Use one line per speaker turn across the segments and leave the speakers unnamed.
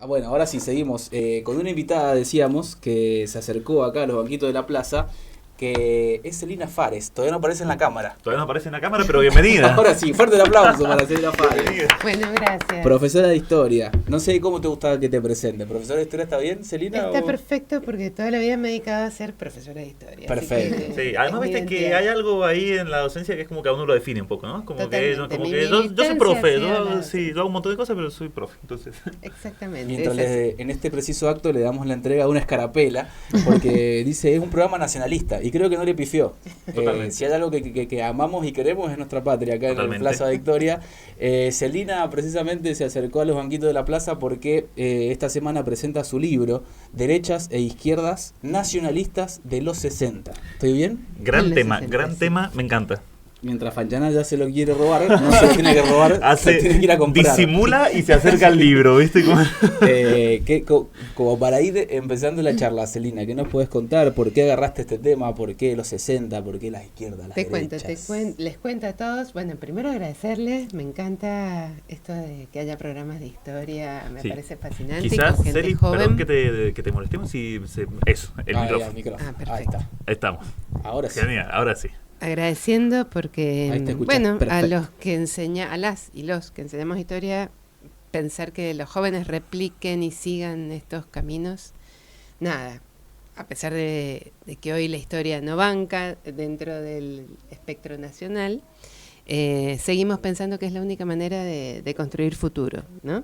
Bueno, ahora sí, seguimos. Con una invitada decíamos que se acercó acá a los banquitos de la plaza, que es Celina Fares. Todavía no aparece en la cámara.
Todavía no aparece en la cámara, pero bienvenida.
Ahora sí, fuerte el aplauso para Celina Fares.
Bueno, gracias.
Profesora de Historia. No sé cómo te gustaba que te presente. ¿Profesora de Historia está bien, Celina?
Está
o...
perfecto porque toda la vida me he dedicado a ser profesora de historia.
Perfecto.
Sí, además viste que hay algo ahí en la docencia que es como que a uno lo define un poco, ¿no? Como
Totalmente.
que,
Mi
yo soy profe,
militancia
sí, yo hago un montón de cosas, pero soy profe, entonces.
Exactamente.
Mientras en este preciso acto le damos la entrega de una escarapela, porque dice, es un programa nacionalista, y creo que no le pifió. Si hay algo que amamos y queremos es nuestra patria, acá en la Plaza Victoria. Celina precisamente se acercó a los banquitos de la plaza porque esta semana presenta su libro, Derechas e Izquierdas Nacionalistas de los 60. ¿Estoy bien?
Gran tema, me encanta.
Mientras Fanchana ya se lo quiere robar, no se lo tiene que robar, se lo tiene que ir a comprar.
Disimula y se acerca al libro, ¿viste?
Como para ir empezando la charla, Celina, ¿qué nos puedes contar? ¿Por qué agarraste este tema? ¿Por qué los 60? ¿Por qué las izquierdas, las derechas?
Les cuento a todos. Bueno, primero agradecerles. Me encanta esto de que haya programas de historia. Me parece fascinante.
Quizás,
con gente
Celi,
joven.
perdón que te molestemos. Eso, el micrófono.
Perfecto.
Ahí está.
Ahí estamos.
Ahora sí.
Genial, ahora sí.
Agradeciendo porque, bueno,
perfecto.
a los que a las y los que enseñamos historia, pensar que los jóvenes repliquen y sigan estos caminos, nada, a pesar de que hoy la historia no banca dentro del espectro nacional, seguimos pensando que es la única manera de construir futuro, ¿no?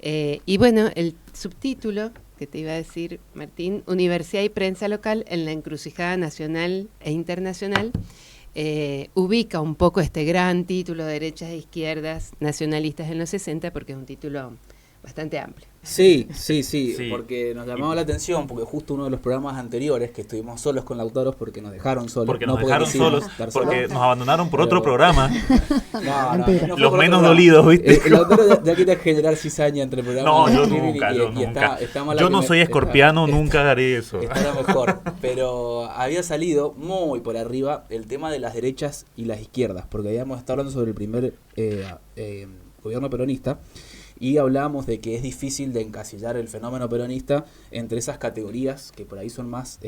Y bueno, el subtítulo que te iba a decir, Martín, Universidad y Prensa Local en la encrucijada nacional e internacional, ubica un poco este gran título, Derechas e Izquierdas Nacionalistas en los 60, porque es un título bastante amplio.
Sí, porque nos llamaba la atención, porque justo uno de los programas anteriores que estuvimos solos con Lautaros, porque nos dejaron solos.
Porque nos nos abandonaron por otro programa.
No,
los menos dolidos, ¿viste?
El Lautaro ya quiere generar cizaña entre programas.
No, yo nunca. Yo no soy escorpiano, nunca haré eso.
Está mejor, pero había salido muy por arriba el tema de las derechas y las izquierdas, porque habíamos estado hablando sobre el primer gobierno peronista. Y hablábamos de que es difícil de encasillar el fenómeno peronista entre esas categorías que por ahí son más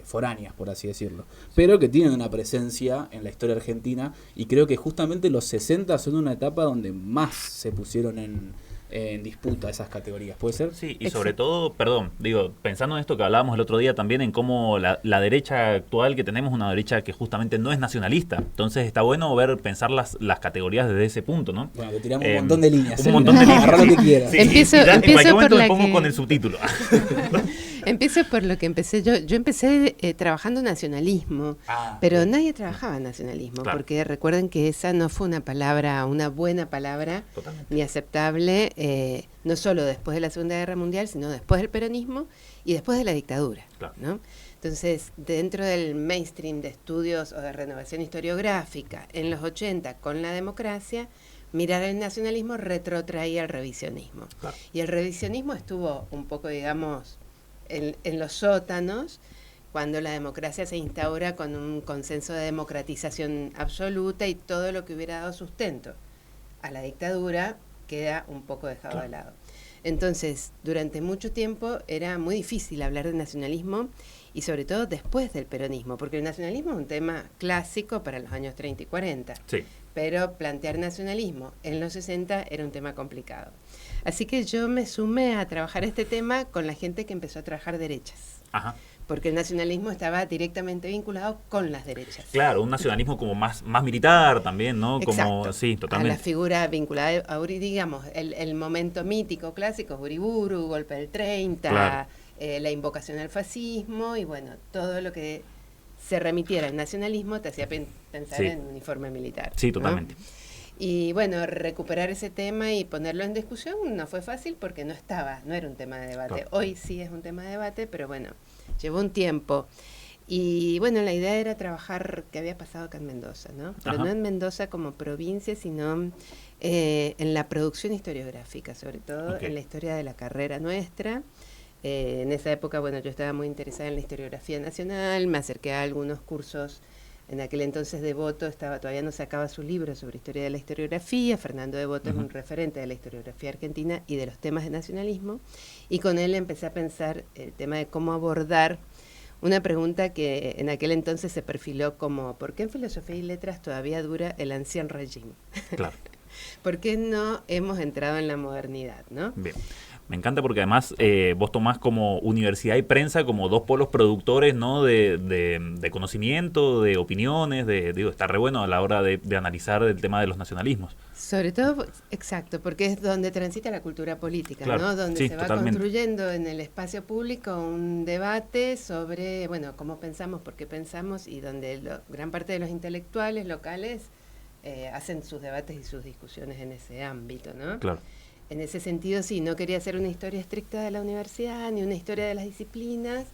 foráneas, por así decirlo, pero que tienen una presencia en la historia argentina, y creo que justamente los 60 son una etapa donde más se pusieron en disputa esas categorías, ¿puede ser?
Sí, y sobre todo, pensando en esto que hablábamos el otro día también, en cómo la derecha actual que tenemos, una derecha que justamente no es nacionalista, entonces está bueno pensar las categorías desde ese punto, ¿no?
Bueno, te tiramos un montón de líneas.
Un montón de líneas.
Agarra lo que quieras.
Sí,
empiezo
en cualquier momento me
por
pongo con el subtítulo.
Empiezo por lo que empecé yo. Yo empecé trabajando nacionalismo, pero nadie trabajaba nacionalismo, porque recuerden que esa no fue una buena palabra, ni aceptable, no solo después de la Segunda Guerra Mundial, sino después del peronismo y después de la dictadura, ¿no? Entonces, dentro del mainstream de estudios o de renovación historiográfica, en los 80, con la democracia, mirar el nacionalismo retrotraía al revisionismo. Y el revisionismo estuvo un poco, digamos, en los sótanos, cuando la democracia se instaura con un consenso de democratización absoluta y todo lo que hubiera dado sustento a la dictadura queda un poco dejado de lado. Entonces, durante mucho tiempo era muy difícil hablar de nacionalismo, y sobre todo después del peronismo, porque el nacionalismo es un tema clásico para los años 30 y 40, pero plantear nacionalismo en los 60 era un tema complicado. Así que yo me sumé a trabajar este tema con la gente que empezó a trabajar derechas. Porque el nacionalismo estaba directamente vinculado con las derechas.
Claro, un nacionalismo como más militar también, ¿no?
Exacto.
Sí, totalmente.
A la figura vinculada a digamos, el momento mítico clásico, Uriburu, golpe del 30, la invocación al fascismo, y bueno, todo lo que se remitiera al nacionalismo te hacía pensar en uniforme militar.
Sí, totalmente.
¿No? Y bueno, recuperar ese tema y ponerlo en discusión no fue fácil porque no era un tema de debate. Hoy sí es un tema de debate, pero bueno, llevó un tiempo. Y bueno, la idea era trabajar qué había pasado acá en Mendoza, ¿no? Pero no en Mendoza como provincia, sino en la producción historiográfica, sobre todo en la historia de la carrera nuestra. En esa época, bueno, yo estaba muy interesada en la historiografía nacional, me acerqué a algunos cursos En aquel entonces Devoto todavía no sacaba su libro sobre historia de la historiografía. Fernando Devoto es un referente de la historiografía argentina y de los temas de nacionalismo. Y con él empecé a pensar el tema de cómo abordar una pregunta que en aquel entonces se perfiló como ¿por qué en filosofía y letras todavía dura el ancien régime?
Claro.
¿Por qué no hemos entrado en la modernidad, no?
Bien. Me encanta porque además vos tomás como universidad y prensa como dos polos productores, ¿no? de conocimiento, de opiniones, está re bueno a la hora de analizar el tema de los nacionalismos.
Sobre todo, exacto, porque es donde transita la cultura política,
claro,
¿no? Donde
sí,
se va
totalmente
construyendo en el espacio público un debate sobre, bueno, cómo pensamos, por qué pensamos, y donde gran parte de los intelectuales locales hacen sus debates y sus discusiones en ese ámbito, ¿no?
Claro.
En ese sentido, sí, no quería hacer una historia estricta de la universidad, ni una historia de las disciplinas.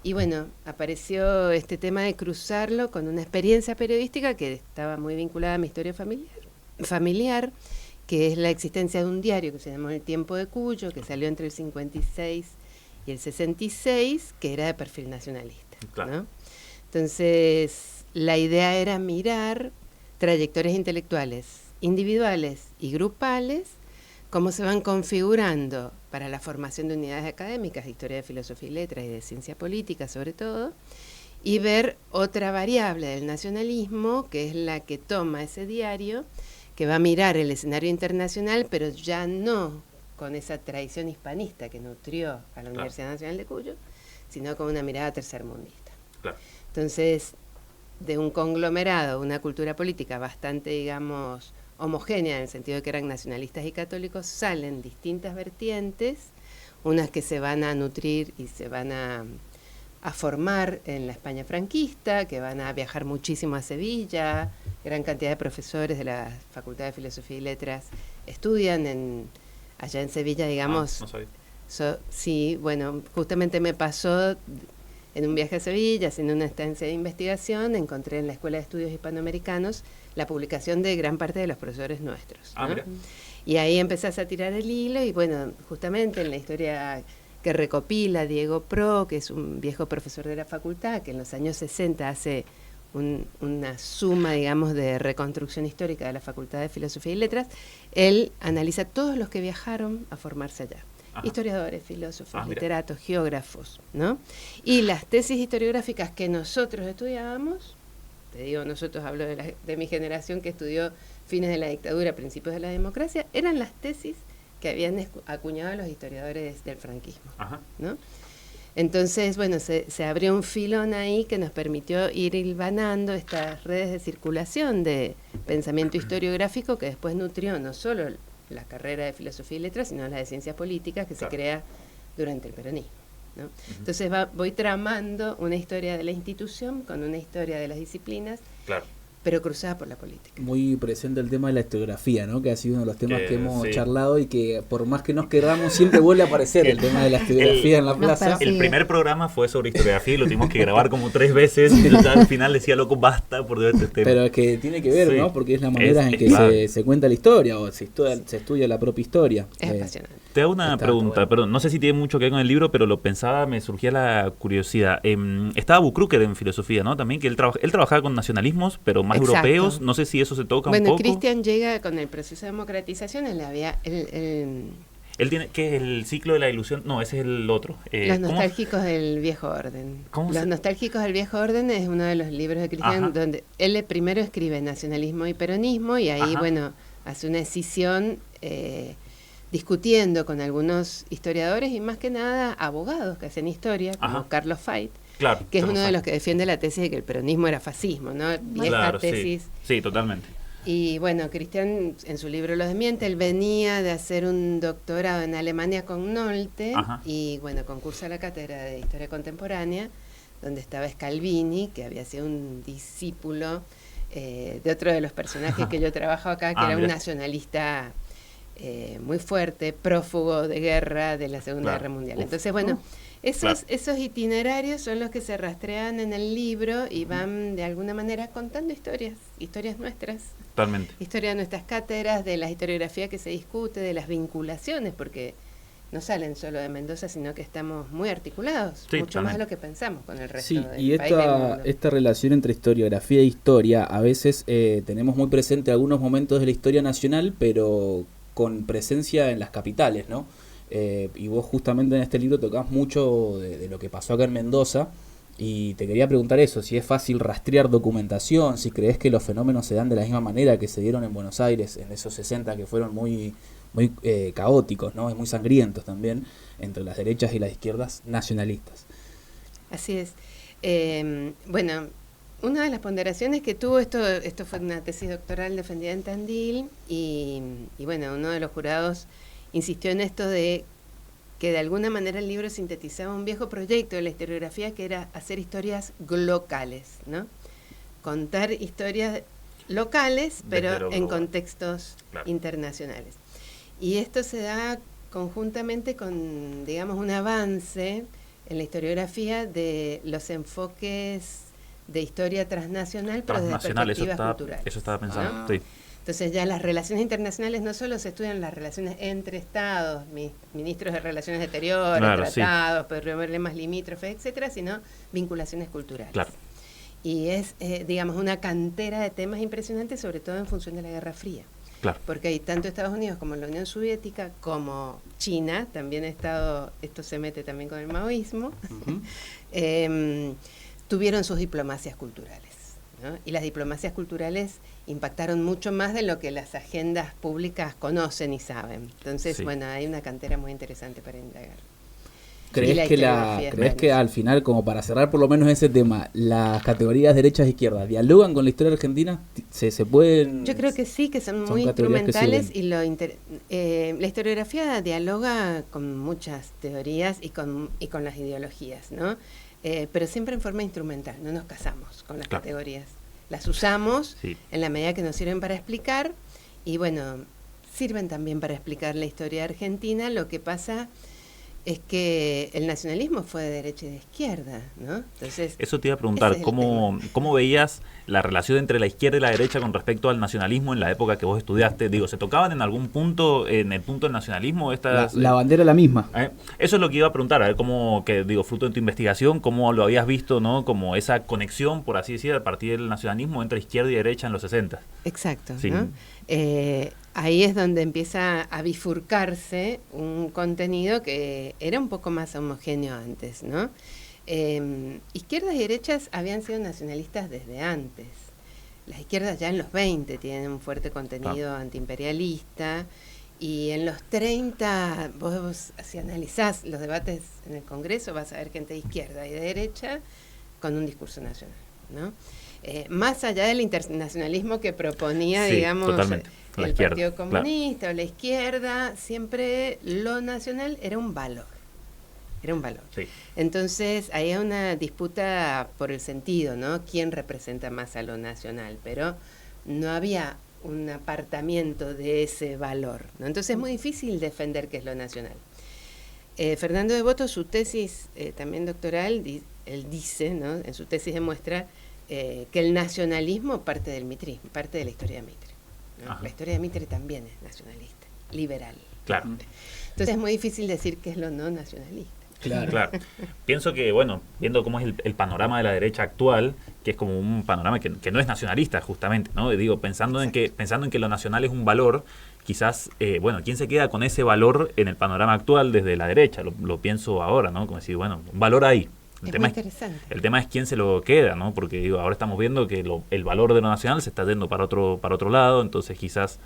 Y bueno, apareció este tema de cruzarlo con una experiencia periodística que estaba muy vinculada a mi historia familiar, que es la existencia de un diario que se llamó El Tiempo de Cuyo, que salió entre el 56 y el 66, que era de perfil nacionalista,
claro,
¿no? Entonces, la idea era mirar trayectorias intelectuales individuales y grupales, cómo se van configurando para la formación de unidades académicas, historia de filosofía y letras y de ciencia política sobre todo, y ver otra variable del nacionalismo, que es la que toma ese diario, que va a mirar el escenario internacional, pero ya no con esa tradición hispanista que nutrió a la Universidad Nacional de Cuyo, sino con una mirada tercermundista.
Claro.
Entonces, de un conglomerado, una cultura política bastante, digamos, homogénea, en el sentido de que eran nacionalistas y católicos, salen distintas vertientes, unas que se van a nutrir y se van a formar en la España franquista, que van a viajar muchísimo a Sevilla, gran cantidad de profesores de la Facultad de Filosofía y Letras estudian allá en Sevilla, digamos.
No sabía.
Sí, bueno, justamente me pasó en un viaje a Sevilla, haciendo una estancia de investigación, encontré en la Escuela de Estudios Hispanoamericanos la publicación de gran parte de los profesores nuestros, ¿no? Y ahí empezás a tirar el hilo y bueno, justamente en la historia que recopila Diego Pro, que es un viejo profesor de la facultad, que en los años 60 hace una suma, digamos, de reconstrucción histórica de la Facultad de Filosofía y Letras, él analiza todos los que viajaron a formarse allá. Ajá. Historiadores, filósofos, literatos, geógrafos, ¿no? Y las tesis historiográficas que nosotros estudiábamos, te digo, nosotros hablo de mi generación que estudió fines de la dictadura, principios de la democracia, eran las tesis que habían acuñado los historiadores del franquismo, ¿no? Entonces, bueno, se abrió un filón ahí que nos permitió ir hilvanando estas redes de circulación de pensamiento historiográfico que después nutrió no solo la carrera de filosofía y letras, sino la de ciencias políticas que se crea durante el peronismo, ¿no? Entonces voy tramando una historia de la institución con una historia de las disciplinas, pero cruzada por la política.
Muy presente el tema de la historiografía, ¿no? Que ha sido uno de los temas que hemos charlado y que por más que nos queramos siempre vuelve a aparecer el tema de la historiografía en la plaza.
El primer programa fue sobre historiografía y lo tuvimos que grabar como 3 veces y al final decía, loco, basta por ver este tema.
Pero es que tiene que ver, ¿no? Porque es la manera en que se cuenta la historia o se estudia la propia historia.
Es apasionante.
Te hago una pregunta, perdón, no sé si tiene mucho que ver con el libro, pero lo pensaba, me surgía la curiosidad. Estaba Bucrucker en filosofía, ¿no? También que él trabajaba con nacionalismos, pero más europeos, no sé si eso se toca un poco.
Bueno, Cristian llega con el proceso de democratización, él
tiene, ¿qué es el ciclo de la ilusión? No, ese es el otro.
Los nostálgicos del viejo orden. Los nostálgicos del viejo orden es uno de los libros de Cristian donde él primero escribe nacionalismo y peronismo y ahí, bueno, hace una escisión discutiendo con algunos historiadores y más que nada abogados que hacen historia, como Carlos Fait.
Claro,
que es uno de los que defiende la tesis de que el peronismo era fascismo, ¿no? Vieja tesis.
Sí, totalmente.
Y bueno, Cristian en su libro lo desmiente, él venía de hacer un doctorado en Alemania con Nolte y bueno, concursa a la cátedra de Historia Contemporánea, donde estaba Scalvini, que había sido un discípulo de otro de los personajes que yo trabajo acá, que era un nacionalista muy fuerte, prófugo de guerra de la Segunda Guerra Mundial. Entonces, bueno... Esos itinerarios son los que se rastrean en el libro y van de alguna manera contando historias nuestras.
Totalmente.
Historia de nuestras cátedras, de la historiografía que se discute, de las vinculaciones, porque no salen solo de Mendoza, sino que estamos muy articulados,
sí,
mucho
también.
más de lo que pensamos con el resto
Sí,
del
y
país y del mundo.
esta relación entre historiografía e historia, a veces tenemos muy presente algunos momentos de la historia nacional, pero con presencia en las capitales, ¿no? Y vos justamente en este libro tocás mucho de lo que pasó acá en Mendoza, y te quería preguntar eso, si es fácil rastrear documentación, si crees que los fenómenos se dan de la misma manera que se dieron en Buenos Aires en esos 60 que fueron muy caóticos, ¿no? Muy sangrientos también, entre las derechas y las izquierdas nacionalistas.
Así es. Bueno, una de las ponderaciones que tuvo, esto fue una tesis doctoral defendida en Tandil, y bueno, uno de los jurados insistió en esto de que de alguna manera el libro sintetizaba un viejo proyecto de la historiografía, que era hacer historias locales, ¿no? Contar historias locales, pero en contextos internacionales. Y esto se da conjuntamente con, digamos, un avance en la historiografía de los enfoques de historia transnacional, pero desde perspectivas culturales.
Eso estaba pensando, sí.
Entonces ya las relaciones internacionales no solo se estudian las relaciones entre estados, ministros de relaciones exteriores, tratados, problemas limítrofes, etcétera, sino vinculaciones culturales.
Claro.
Y es, digamos, una cantera de temas impresionantes, sobre todo en función de la Guerra Fría.
Claro.
Porque hay tanto Estados Unidos como la Unión Soviética, como China, también esto se mete también con el maoísmo, tuvieron sus diplomacias culturales, ¿no? Y las diplomacias culturales impactaron mucho más de lo que las agendas públicas conocen y saben. Entonces, bueno, hay una cantera muy interesante para indagar.
¿Crees que al final, como para cerrar por lo menos ese tema, las categorías derechas e izquierdas dialogan con la historia argentina? ¿Se pueden...?
Yo creo que sí, que son muy instrumentales, y la historiografía dialoga con muchas teorías y con las ideologías, ¿no? Pero siempre en forma instrumental, no nos casamos con las categorías. Las usamos en la medida que nos sirven para explicar, y bueno, sirven también para explicar la historia argentina. Lo que pasa es que el nacionalismo fue de derecha y de izquierda, ¿no? Entonces,
eso te iba a preguntar, ¿cómo veías la relación entre la izquierda y la derecha con respecto al nacionalismo en la época que vos estudiaste? Digo, ¿se tocaban en algún punto, en el punto del nacionalismo?
La bandera la misma.
Eso es lo que iba a preguntar, a ver cómo, fruto de tu investigación, cómo lo habías visto, ¿no? Como esa conexión, por así decir, a partir del nacionalismo entre izquierda y derecha en los 60.
Exacto,
sí.
¿no? Ahí es donde empieza a bifurcarse un contenido que era un poco más homogéneo antes, ¿no? Izquierdas y derechas habían sido nacionalistas desde antes. Las izquierdas ya en los 20 tienen un fuerte contenido antiimperialista, y en los 30, vos si analizás los debates en el Congreso, vas a ver gente de izquierda y de derecha con un discurso nacional, ¿no? Más allá del internacionalismo que proponía, digamos,
totalmente.
el Partido Comunista o la izquierda, siempre lo nacional era un valor. Era un valor.
Sí.
Entonces, hay una disputa por el sentido, ¿no? ¿Quién representa más a lo nacional? Pero no había un apartamiento de ese valor, ¿no? Entonces, es muy difícil defender qué es lo nacional. Fernando Devoto, su tesis también doctoral, él dice, ¿no? En su tesis demuestra que el nacionalismo parte del mitrismo, parte de la historia de Mitre, ¿no? La historia de Mitre también es nacionalista, liberal.
Claro.
Entonces es muy difícil decir qué es lo no nacionalista.
Claro. Pienso que, bueno, viendo cómo es el panorama de la derecha actual, que es como un panorama que no es nacionalista, justamente, ¿no? Digo, pensando en que lo nacional es un valor, quizás, ¿quién se queda con ese valor en el panorama actual desde la derecha? Lo pienso ahora, ¿no? Como decir, bueno, un valor ahí. El tema es quién se lo queda, ¿no? Porque digo, ahora estamos viendo que el valor de lo nacional se está yendo para otro lado, entonces quizás,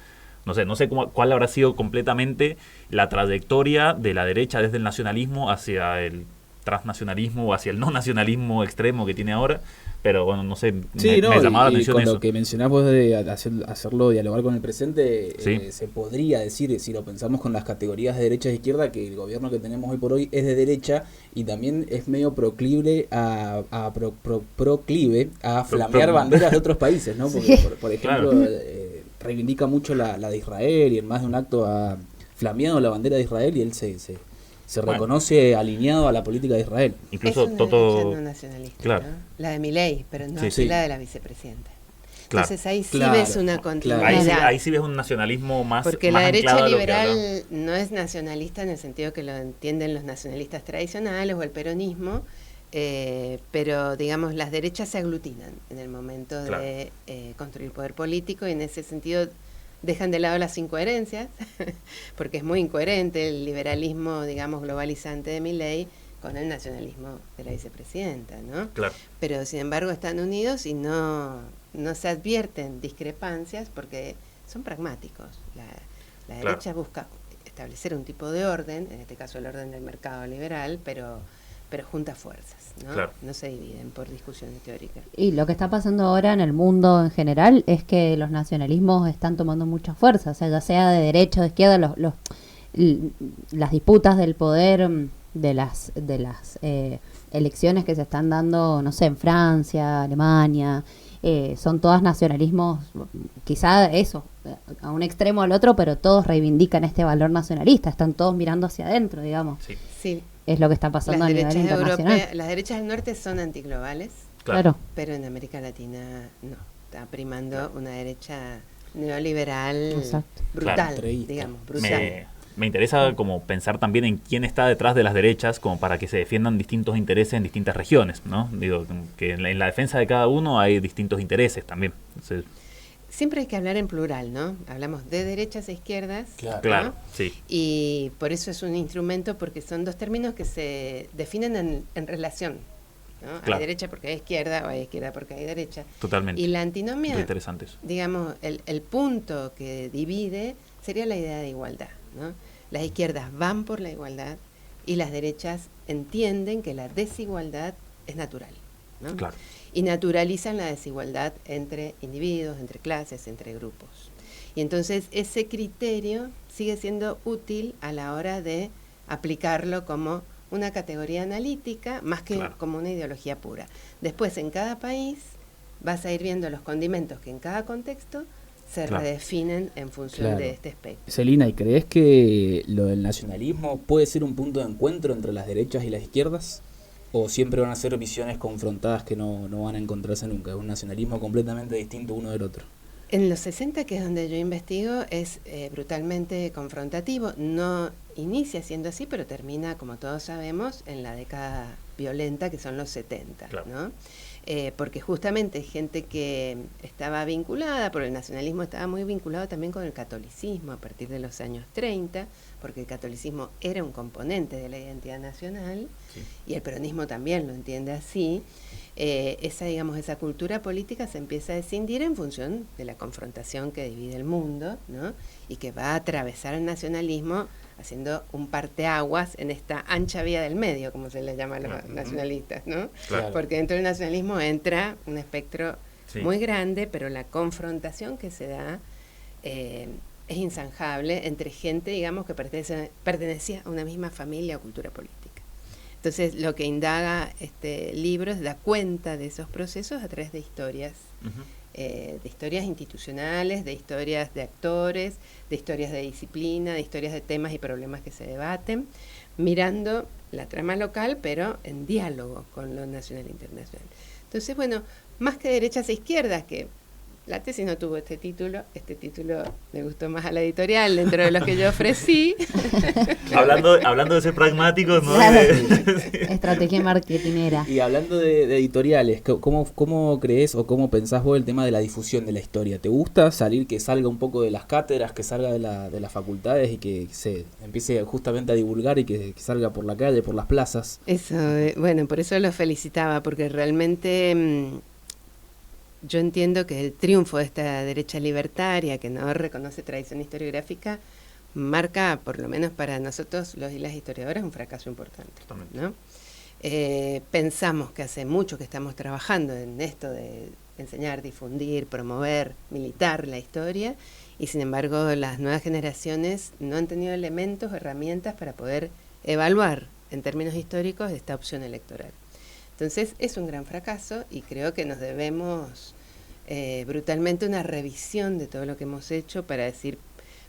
no sé cuál habrá sido completamente la trayectoria de la derecha desde el nacionalismo hacia el transnacionalismo o hacia el no nacionalismo extremo que tiene ahora, pero bueno, no sé, me llamaba la atención eso.
Con lo que mencionás vos de hacerlo dialogar con el presente, se podría decir, si lo pensamos con las categorías de derecha e izquierda, que el gobierno que tenemos hoy por hoy es de derecha y también es medio proclive a flamear banderas de otros países, ¿no? Porque, por ejemplo, reivindica mucho la de Israel, y en más de un acto ha flameado la bandera de Israel, y él se reconoce alineado a la política de Israel.
Incluso
es una derecha no nacionalista,
claro,
¿no? La de Milei, pero no la de la vicepresidenta. Entonces ahí sí ves una continuidad.
Ahí sí ves un nacionalismo más
porque
más
la derecha
liberal
no es nacionalista en el sentido que lo entienden los nacionalistas tradicionales o el peronismo, pero digamos las derechas se aglutinan en el momento de construir poder político, y en ese sentido dejan de lado las incoherencias, porque es muy incoherente el liberalismo, digamos, globalizante de Milei con el nacionalismo de la vicepresidenta, ¿no?
Claro.
Pero sin embargo están unidos y no se advierten discrepancias porque son pragmáticos. La derecha busca establecer un tipo de orden, en este caso el orden del mercado liberal, pero junta fuerzas, ¿no?
Claro.
No se dividen por discusiones teóricas.
Y lo que está pasando ahora en el mundo en general es que los nacionalismos están tomando mucha fuerza, o sea, ya sea de derecha o de izquierda, las disputas del poder de las elecciones que se están dando, no sé, en Francia, Alemania, son todas nacionalismos, quizá eso, a un extremo o al otro, pero todos reivindican este valor nacionalista, están todos mirando hacia adentro, digamos.
Sí.
Es lo que está pasando a nivel internacional.
Las derechas del norte son antiglobales,
claro,
pero en América Latina no, está primando una derecha neoliberal brutal, digamos, brutal.
Me interesa como pensar también en quién está detrás de las derechas, como para que se defiendan distintos intereses en distintas regiones, ¿no? Digo, que en la defensa de cada uno hay distintos intereses también. Entonces,
siempre hay que hablar en plural, ¿no? Hablamos de derechas e izquierdas.
Claro,
¿no?
Sí.
Y por eso es un instrumento, porque son dos términos que se definen en relación, ¿no? Hay derecha porque hay izquierda, o hay izquierda porque hay derecha.
Totalmente.
Y la antinomia,
interesante eso.
digamos, el punto que divide sería la idea de igualdad, ¿no? Las izquierdas van por la igualdad y las derechas entienden que la desigualdad es natural, ¿no?
Claro.
Y naturalizan la desigualdad entre individuos, entre clases, entre grupos. Y entonces ese criterio sigue siendo útil a la hora de aplicarlo como una categoría analítica más que como una ideología pura. Después, en cada país vas a ir viendo los condimentos que en cada contexto se redefinen en función de este espectro.
Celina, ¿y crees que lo del nacionalismo puede ser un punto de encuentro entre las derechas y las izquierdas? ¿O siempre van a ser visiones confrontadas que no van a encontrarse nunca? Es un nacionalismo completamente distinto uno del otro.
En los 60, que es donde yo investigo, es brutalmente confrontativo. No inicia siendo así, pero termina, como todos sabemos, en la década violenta, que son los 70, ¿no? Porque justamente gente que estaba vinculada, porque el nacionalismo estaba muy vinculado también con el catolicismo a partir de los años 30, porque el catolicismo era un componente de la identidad nacional, y el peronismo también lo entiende así. Esa cultura política se empieza a escindir en función de la confrontación que divide el mundo, ¿no? Y que va a atravesar el nacionalismo haciendo un parteaguas en esta ancha vía del medio, como se le llama a los nacionalistas, ¿no? Claro. Porque dentro del nacionalismo entra un espectro muy grande, pero la confrontación que se da es inzanjable entre gente, digamos, que pertenecía a una misma familia o cultura política. Entonces, lo que indaga este libro es da cuenta de esos procesos a través de historias, de historias institucionales, de historias de actores, de historias de disciplina, de historias de temas y problemas que se debaten, mirando la trama local, pero en diálogo con lo nacional e internacional. Entonces, bueno, más que derechas e izquierdas, que la tesis no tuvo este título le gustó más a la editorial dentro de los que yo ofrecí.
hablando de ser pragmáticos, ¿no?
Claro. Estrategia marketingera.
Y hablando de editoriales, ¿cómo crees o cómo pensás vos el tema de la difusión de la historia? ¿Te gusta que salga un poco de las cátedras, que salga de las facultades y que se empiece justamente a divulgar y que salga por la calle, por las plazas?
Eso, bueno, por eso lo felicitaba, porque realmente yo entiendo que el triunfo de esta derecha libertaria, que no reconoce tradición historiográfica, marca, por lo menos para nosotros los y las historiadoras, un fracaso importante, ¿no? Pensamos que hace mucho que estamos trabajando en esto de enseñar, difundir, promover, militar la historia, y sin embargo las nuevas generaciones no han tenido elementos, herramientas para poder evaluar en términos históricos esta opción electoral. Entonces es un gran fracaso y creo que nos debemos brutalmente una revisión de todo lo que hemos hecho para decir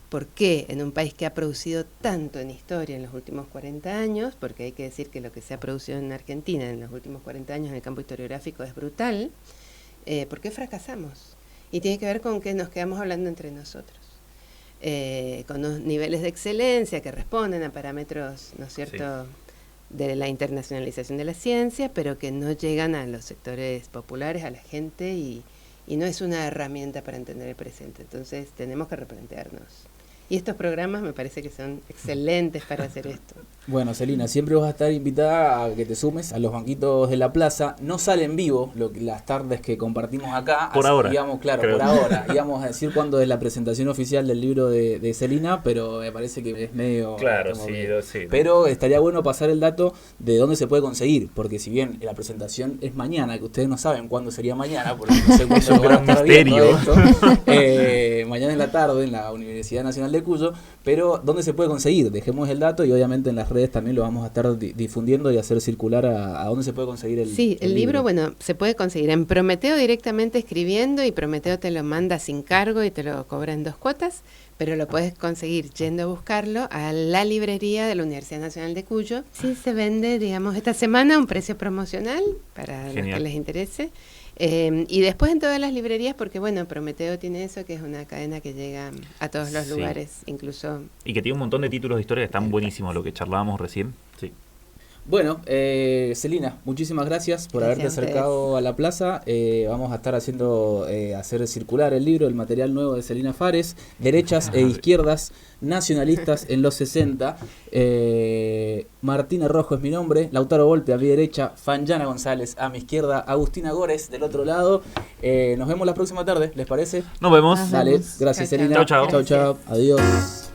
por qué en un país que ha producido tanto en historia en los últimos 40 años, porque hay que decir que lo que se ha producido en Argentina en los últimos 40 años en el campo historiográfico es brutal, ¿por qué fracasamos? y tiene que ver con que nos quedamos hablando entre nosotros. Con unos niveles de excelencia que responden a parámetros, ¿no es cierto?, de la internacionalización de la ciencia, pero que no llegan a los sectores populares, a la gente, y no es una herramienta para entender el presente. Entonces tenemos que replantearnos. Y estos programas me parece que son excelentes para hacer esto.
Bueno, Celina, siempre vas a estar invitada a que te sumes a los banquitos de la plaza. No sale en vivo las tardes que compartimos acá.
Por ahora.
Digamos, claro,
creo.
por ahora. Íbamos a decir cuándo es la presentación oficial del libro de Celina, pero me parece que es medio...
Claro, sí.
Pero estaría bueno pasar el dato de dónde se puede conseguir, porque si bien la presentación es mañana, que ustedes no saben cuándo sería mañana, porque no sé cuándo
es un gran misterio.
Mañana en la tarde en la Universidad Nacional de Cuyo, pero ¿dónde se puede conseguir? Dejemos el dato y obviamente en las redes también lo vamos a estar difundiendo y hacer circular a dónde se puede conseguir el libro.
Sí, el libro, bueno, se puede conseguir en Prometeo directamente escribiendo, y Prometeo te lo manda sin cargo y te lo cobra en 2 cuotas, pero lo puedes conseguir yendo a buscarlo a la librería de la Universidad Nacional de Cuyo. Sí, se vende, digamos, esta semana a un precio promocional para los que les interese. Y después en todas las librerías, porque bueno, Prometeo tiene eso, que es una cadena que llega a todos los lugares, incluso...
Y que tiene un montón de títulos de historia que están buenísimos, lo que charlábamos recién. Sí.
Bueno, Celina, muchísimas gracias por haberte acercado a la plaza. Vamos a estar hacer circular el libro, el material nuevo de Celina Fares, Derechas e Izquierdas Nacionalistas en los 60. Martina Rojo es mi nombre, Lautaro Volpe a mi derecha, Fanjana González a mi izquierda, Agustina Górez del otro lado. Nos vemos la próxima tarde, ¿les parece?
Nos vemos.
Dale, gracias Celina.
Chau.
Adiós.